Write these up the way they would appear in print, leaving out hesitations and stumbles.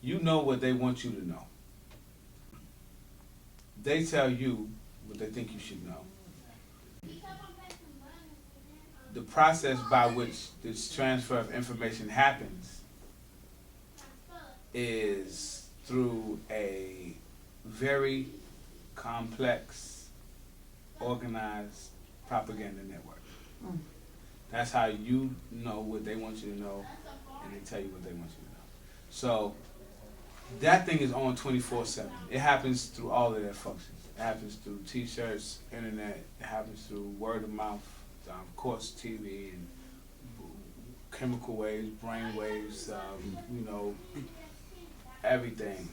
You know what they want you to know. They tell you what they think you should know. The process by which this transfer of information happens is through a very complex, organized propaganda network. That's how you know what they want you to know, and they tell you what they want you to know. So that thing is on 24/7. It happens through all of their functions. It happens through T-shirts, internet. It happens through word of mouth, of course, TV and chemical waves, brain waves. You know, everything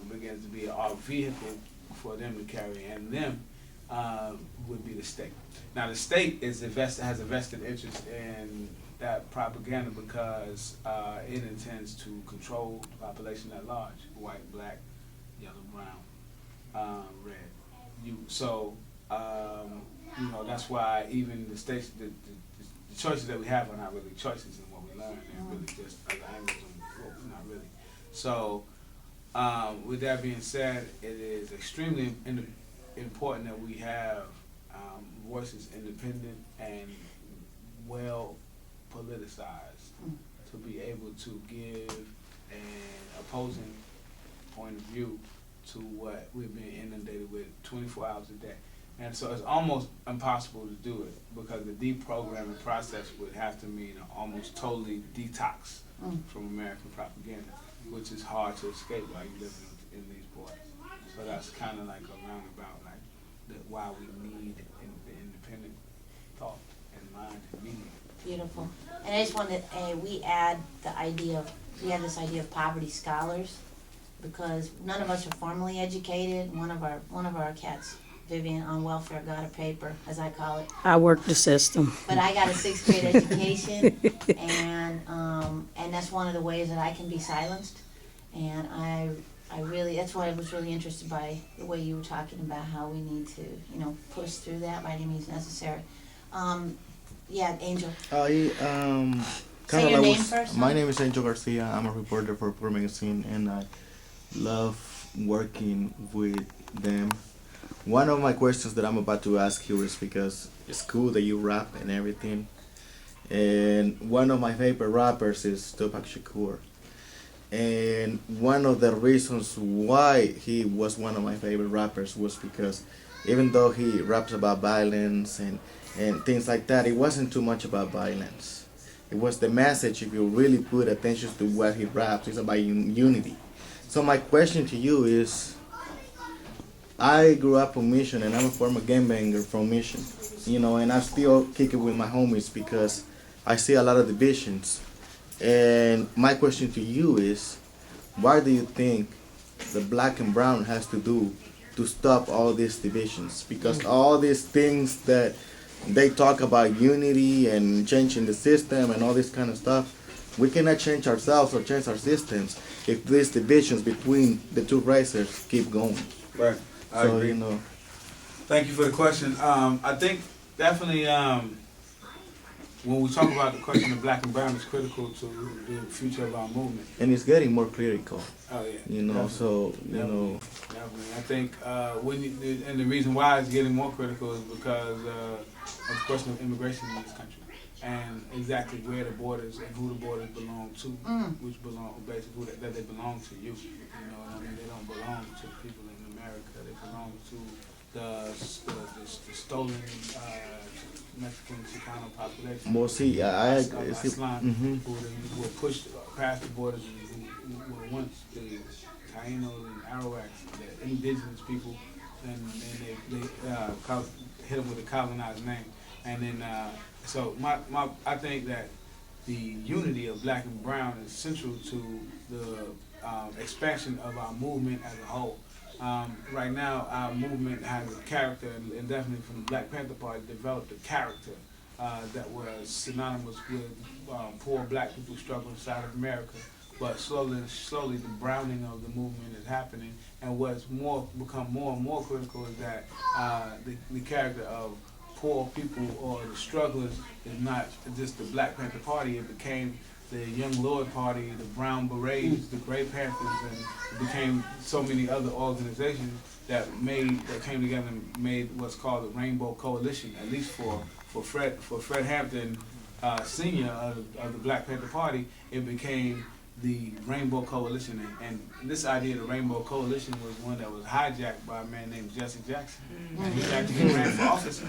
begins to be our vehicle for them to carry, and them would be the state. Now, the state has a vested interest in that propaganda because it intends to control the population at large: white, black, yellow, brown, red. You know, that's why even the states, the choices that we have are not really choices in what we learn. They're really just other angles, and not really. So, with that being said, it is extremely important that we have voices independent and well politicized to be able to give an opposing point of view to what we've been inundated with 24 hours a day. And so it's almost impossible to do it because the deprogramming process would have to mean an almost totally detox from American propaganda, which is hard to escape while you live in these borders. So that's kind of like a roundabout, like why we need independent thought and mind and media. Beautiful. And I just wanted, we have this idea of poverty scholars because none of us are formally educated. One of our cats, Vivian, on welfare, got a paper, as I call it. I work the system. But I got a 6th grade education, and that's one of the ways that I can be silenced. And I really, that's why I was really interested by the way you were talking about how we need to, push through that by any means necessary. Yeah, Angel. Say your name first. My name is Angel Garcia. I'm a reporter for Poor Magazine, and I love working with them. One of my questions that I'm about to ask you is because it's cool that you rap and everything, and one of my favorite rappers is Tupac Shakur. And one of the reasons why he was one of my favorite rappers was because even though he raps about violence and things like that, it wasn't too much about violence. It was the message, if you really put attention to what he raps, it's about unity. So my question to you is, I grew up on Mission and I'm a former gangbanger from Mission, and I still kick it with my homies because I see a lot of divisions. And my question to you is, what do you think the black and brown has to do to stop all these divisions? Because all these things that they talk about unity and changing the system and all this kind of stuff, we cannot change ourselves or change our systems if these divisions between the two races keep going. Right. I agree. Thank you for the question. I think definitely when we talk about the question of black and brown, it's critical to the future of our movement. And it's getting more critical. Oh yeah. Definitely. Definitely. I think and the reason why it's getting more critical is because of the question of immigration in this country, and exactly where the borders and who the borders belong to, which belong basically that they belong to you. You know what I mean? They don't belong to the people in America. They belong to the stolen Mexican Chicano population. Well, see, I Islam, who were pushed past the borders and who were once the Taínos and Arawaks, the indigenous people, and they hit them with a colonized name. And then, so I think that the unity of black and brown is central to the expansion of our movement as a whole. Right now, our movement has a character, and definitely from the Black Panther Party, developed a character that was synonymous with poor black people struggling inside of America. But slowly, the browning of the movement is happening, and what's become more and more critical is that the character of poor people or the strugglers is not just the Black Panther Party. It became the Young Lord Party, the Brown Berets, the Grey Panthers, and it became so many other organizations that came together and made what's called the Rainbow Coalition. At least for Fred Hampton, Senior of the Black Panther Party, it became the Rainbow Coalition, and this idea of the Rainbow Coalition was one that was hijacked by a man named Jesse Jackson. And he actually ran for office.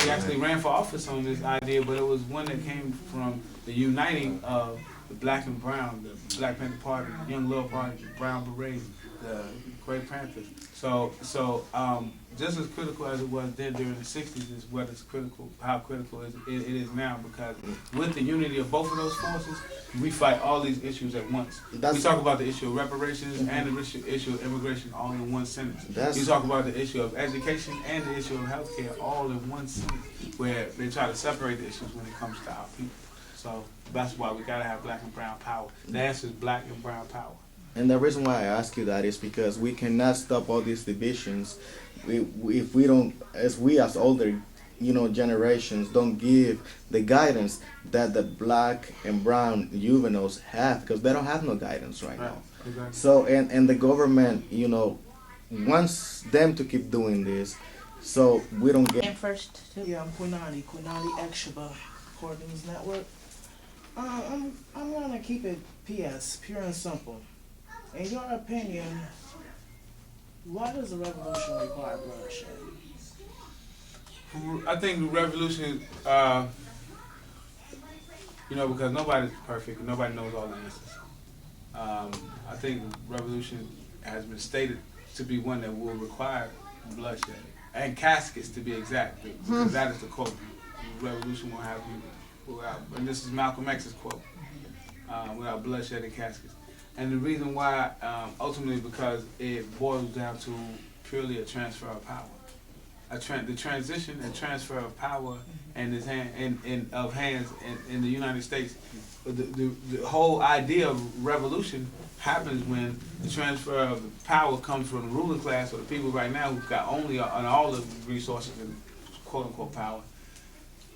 He actually ran for office on this idea, but it was one that came from the uniting of the Black and Brown, the Black Panther Party, the Young Lord Party, the Brown Berets, the Grey Panthers. So just as critical as it was then during the 60s is what is critical, how critical it is now, because with the unity of both of those forces, we fight all these issues at once. We talk about the issue of reparations and the issue of immigration all in one sentence. You talk about the issue of education and the issue of healthcare all in one sentence, where they try to separate the issues when it comes to our people. So that's why we gotta have Black and Brown power. The answer is Black and Brown power. And the reason why I ask you that is because we cannot stop all these divisions if we don't, as older, generations don't give the guidance that the Black and Brown juveniles have, because they don't have no guidance right now. Exactly. So and the government, wants them to keep doing this, so we don't get. And first, too. Yeah, I'm Quinani Exhibit Court News Network. I'm gonna keep it PS, pure and simple. In your opinion, why does a revolution require bloodshed? I think the revolution, because nobody's perfect, nobody knows all the answers. I think revolution has been stated to be one that will require bloodshed and caskets, to be exact, because that is the quote. Revolution will have you without, and this is Malcolm X's quote, without bloodshed and caskets. And the reason why, ultimately, because it boils down to purely a transfer of power. The transition and transfer of power and of hands in the United States. The whole idea of revolution happens when the transfer of the power comes from the ruling class, or the people right now who've got only on all the resources and quote unquote power.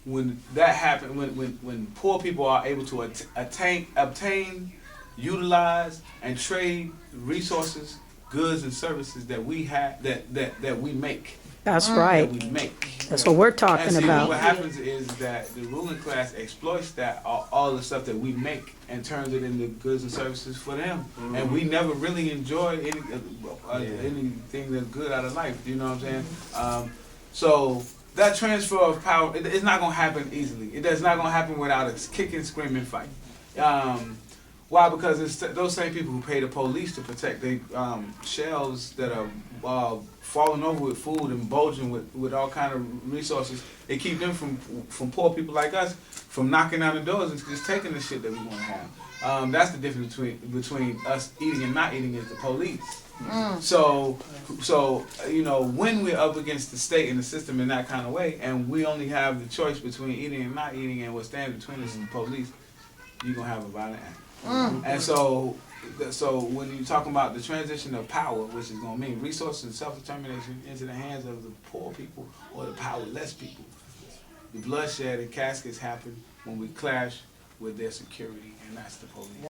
When that happens, when poor people are able to obtain, utilize, and trade resources, goods, and services that we have, that we make. That's right. That we make. That's what we're talking And see, about. what happens is that the ruling class exploits that all the stuff that we make and turns it into goods and services for them, and we never really enjoy anything that's good out of life. You know what I'm saying? So that transfer of power, it's not gonna happen easily. It's not gonna happen without a kicking, screaming fight. Why? Because it's those same people who pay the police to protect the shelves that are falling over with food and bulging with all kind of resources. They keep them from poor people like us from knocking down the doors and just taking the shit that we want to have. That's the difference between us eating and not eating, is the police. So when we're up against the state and the system in that kind of way, and we only have the choice between eating and not eating, and what stands between us and the police, you're gonna have a violent act. And so when you're talking about the transition of power, which is going to mean resources and self-determination into the hands of the poor people or the powerless people, the bloodshed and caskets happen when we clash with their security, and that's the police.